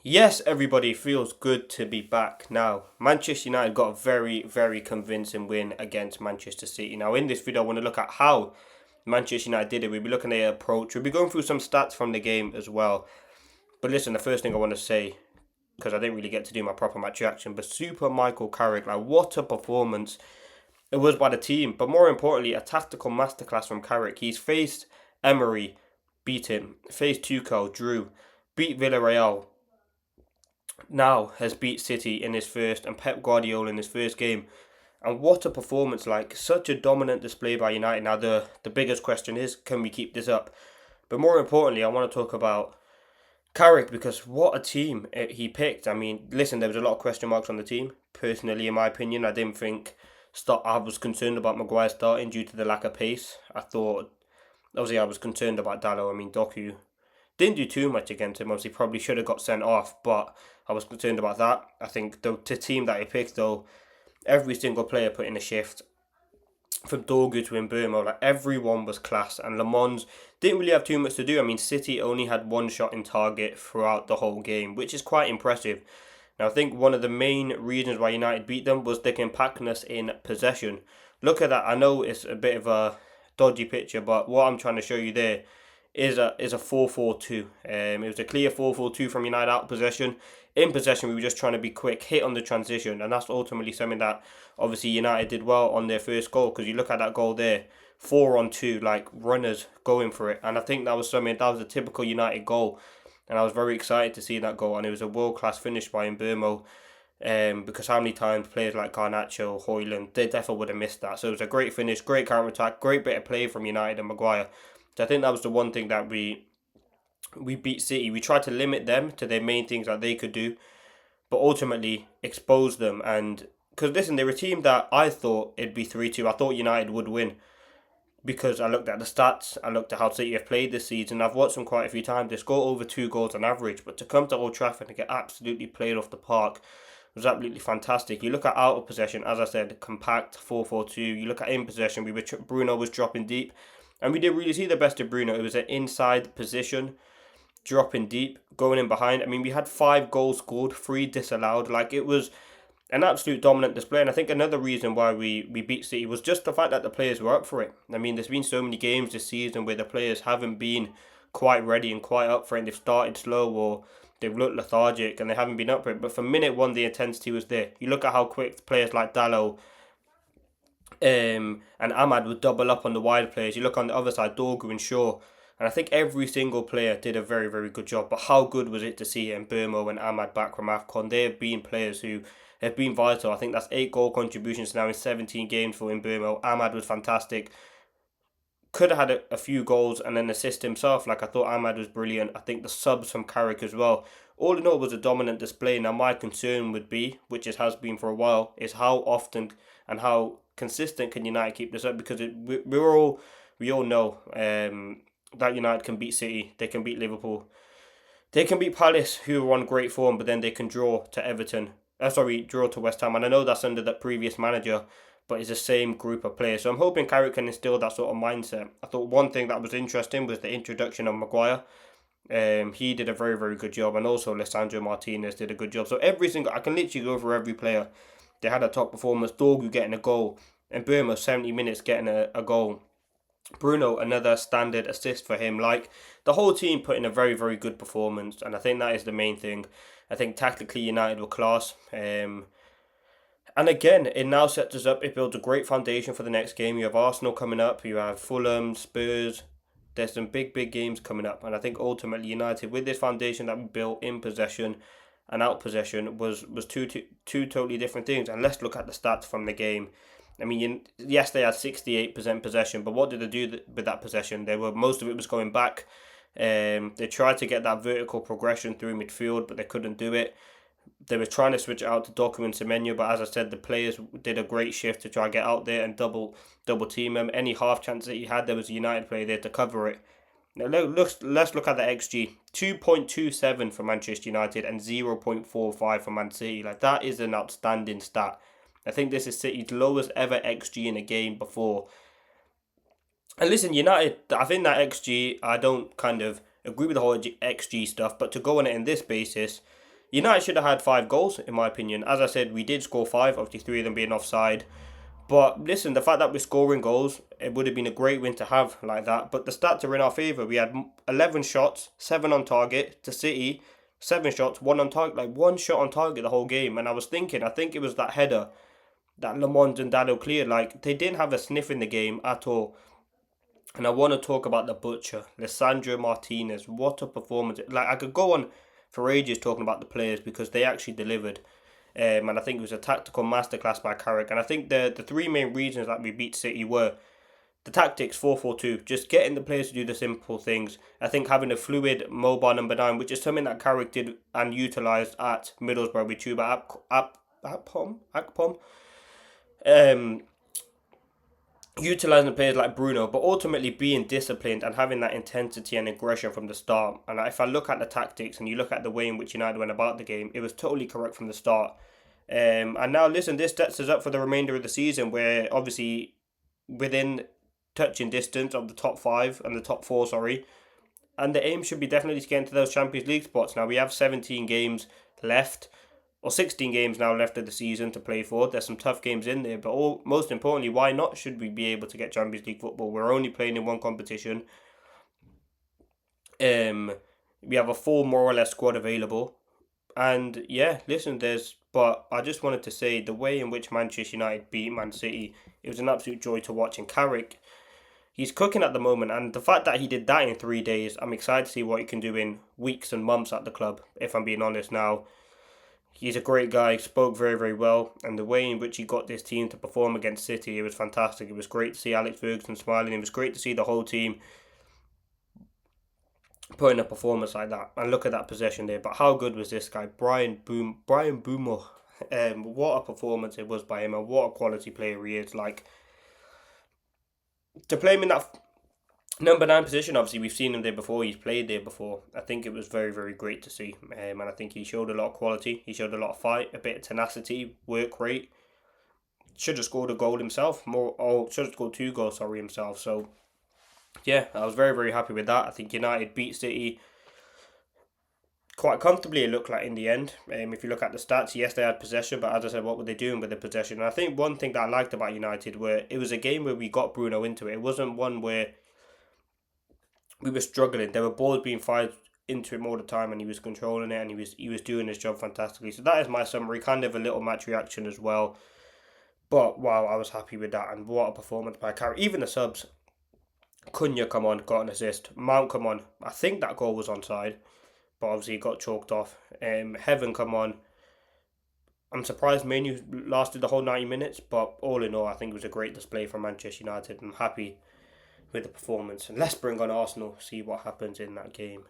Yes, everybody feels good to be back now. Manchester United got a very, very convincing win against Manchester City. Now, in this video, I want to look at how Manchester United did it. We'll be looking at their approach. We'll be going through some stats from the game as well. But listen, the first thing I want to say, because I didn't really get to do my proper match reaction, but Super Michael Carrick, like what a performance it was by the team. But more importantly, a tactical masterclass from Carrick. He's faced Emery, beat him. Faced Tuchel, drew. Beat Villarreal, now has beat City in his first and Pep Guardiola in his first game. And what a performance, like such a dominant display by United. Now the biggest question is, can we keep this up? But more importantly, I want to talk about Carrick, because what a team he picked. I mean, listen, there was a lot of question marks on the team. Personally, in my opinion, I didn't think I was concerned about Maguire starting due to the lack of pace. I thought, obviously, I was concerned about Dallo. I mean, Doku didn't do too much against him. Obviously, probably should have got sent off, but I was concerned about that. I think the team that he picked, though, every single player put in a shift. From Dorgu to Mbeumo, like everyone was class, and Le Mans didn't really have too much to do. I mean, City only had one shot in target throughout the whole game, which is quite impressive. Now, I think one of the main reasons why United beat them was their compactness in possession. Look at that. I know it's a bit of a dodgy picture, but what I'm trying to show you there is a 4-4-2. It was a clear 4-4-2 from United out of possession. In possession, we were just trying to be quick, hit on the transition, and that's ultimately something that obviously United did well on their first goal. Because you look at that goal there, 4-on-2, like runners going for it, and I think that was a typical United goal, and I was very excited to see that goal, and it was a world class finish by Mbeumo. Because how many times players like Garnacho, Hoyland, they definitely would have missed that. So it was a great finish, great counter attack, great bit of play from United and Maguire. So I think that was the one thing that we beat City. We tried to limit them to their main things that they could do, but ultimately expose them. And because listen, they're a team that I thought it'd be 3-2. I thought United would win because I looked at the stats, I looked at how City have played this season. I've watched them quite a few times. They score over 2 goals on average, but to come to Old Trafford and get absolutely played off the park was absolutely fantastic. You look at out of possession, as I said, compact 4-4-2. You look at in possession, Bruno was dropping deep, and we didn't really see the best of Bruno. It was an inside position, dropping deep, going in behind. I mean, we had 5 goals scored, 3 disallowed. Like, it was an absolute dominant display. And I think another reason why we beat City was just the fact that the players were up for it. I mean, there's been so many games this season where the players haven't been quite ready and quite up for it. They've started slow, or they've looked lethargic and they haven't been up for it. But from minute one, the intensity was there. You look at how quick players like Dallo and Ahmad would double up on the wide players. You look on the other side, Dorgu and Shaw. And I think every single player did a very, very good job. But how good was it to see Mbeumo and Ahmad back from AFCON? They have been players who have been vital. I think that's 8 goal contributions now in 17 games for Mbeumo. Ahmad was fantastic. Could have had a few goals and an assist himself. Like, I thought Ahmad was brilliant. I think the subs from Carrick as well. All in all, it was a dominant display. Now, my concern would be, which it has been for a while, is how often and how consistent can United keep this up? Because we all know that United can beat City, they can beat Liverpool, they can beat Palace, who are on great form, but then they can draw to Everton. Draw to West Ham, and I know that's under that previous manager, but it's the same group of players. So I'm hoping Carrick can instill that sort of mindset. I thought one thing that was interesting was the introduction of Maguire. He did a very, very good job, and also Lisandro Martinez did a good job. So I can literally go for every player. They had a top performance. Dorgu getting a goal, and Burma 70 minutes getting a goal. Bruno, another standard assist for him. Like, the whole team put in a very, very good performance, and I think that is the main thing. I think tactically United were class. And again, it now sets us up. It builds a great foundation for the next game. You have Arsenal coming up. You have Fulham, Spurs. There's some big, big games coming up. And I think ultimately United, with this foundation that we built in possession and out possession, was two totally different things. And let's look at the stats from the game. I mean, yes, they had 68% possession, but what did they do with that possession? Most of it was going back. They tried to get that vertical progression through midfield, but they couldn't do it. They were trying to switch it out to Doku and Semenyo, but as I said, the players did a great shift to try to get out there and double team them. Any half chance that you had, there was a United player there to cover it. Now let's look at the XG. 2.27 for Manchester United and 0.45 for Man City. Like, that is an outstanding stat. I think this is City's lowest ever XG in a game before. And listen, United, I think that XG, I don't kind of agree with the whole XG stuff, but to go on it in this basis, United should have had 5 goals, in my opinion. As I said, we did score 5, obviously 3 of them being offside. But listen, the fact that we're scoring goals, it would have been a great win to have like that. But the stats are in our favour. We had 11 shots, 7 on target. To City, 7 shots, 1 on target. Like 1 shot on target the whole game. And I was thinking, I think it was that header that Lamont and Dallo cleared. Like, they didn't have a sniff in the game at all. And I want to talk about the butcher, Lissandro Martinez. What a performance. Like, I could go on for ages talking about the players because they actually delivered. And I think it was a tactical masterclass by Carrick. And I think the 3 main reasons that we beat City were the tactics, 4-4-2, just getting the players to do the simple things. I think having a fluid mobile number 9, which is something that Carrick did and utilised at Middlesbrough with Chuba Akpom. Utilising the players like Bruno, but ultimately being disciplined and having that intensity and aggression from the start. And if I look at the tactics and you look at the way in which United went about the game, it was totally correct from the start. And now, listen, this sets us up for the remainder of the season, where obviously within touching distance of the top 5 and the top 4, sorry. And the aim should be definitely to get into those Champions League spots. Now, we have 17 games left, or 16 games now left of the season to play for. There's some tough games in there, but most importantly, why not should we be able to get Champions League football? We're only playing in one competition. We have a full, more or less, squad available. And yeah, listen, but I just wanted to say the way in which Manchester United beat Man City, it was an absolute joy to watch. And Carrick, he's cooking at the moment, and the fact that he did that in 3 days, I'm excited to see what he can do in weeks and months at the club, if I'm being honest now. He's a great guy, spoke very, very well, and the way in which he got this team to perform against City, it was fantastic. It was great to see Alex Ferguson smiling. It was great to see the whole team putting a performance like that. And look at that possession there. But how good was this guy, Brian Boomer? What a performance it was by him, and what a quality player he is. Like, to play him in that number 9 position, obviously we've seen him there before, he's played there before. I think it was very, very great to see. And I think he showed a lot of quality, he showed a lot of fight, a bit of tenacity, work rate. Should have scored a goal himself, should have scored 2 goals, himself. So yeah, I was very, very happy with that. I think United beat City quite comfortably, it looked like, in the end. If you look at the stats, yes, they had possession, but as I said, what were they doing with the possession? And I think one thing that I liked about United were it was a game where we got Bruno into it. It wasn't one where we were struggling. There were balls being fired into him all the time, and he was controlling it, and he was doing his job fantastically. So that is my summary, kind of a little match reaction as well. But wow, I was happy with that, and what a performance by Carrick. Even the subs, Cunha come on, got an assist. Mount come on. I think that goal was onside, but obviously it got chalked off. Heaven come on. I'm surprised Manu lasted the whole 90 minutes, but all in all, I think it was a great display from Manchester United. I'm happy with the performance. And let's bring on Arsenal, see what happens in that game.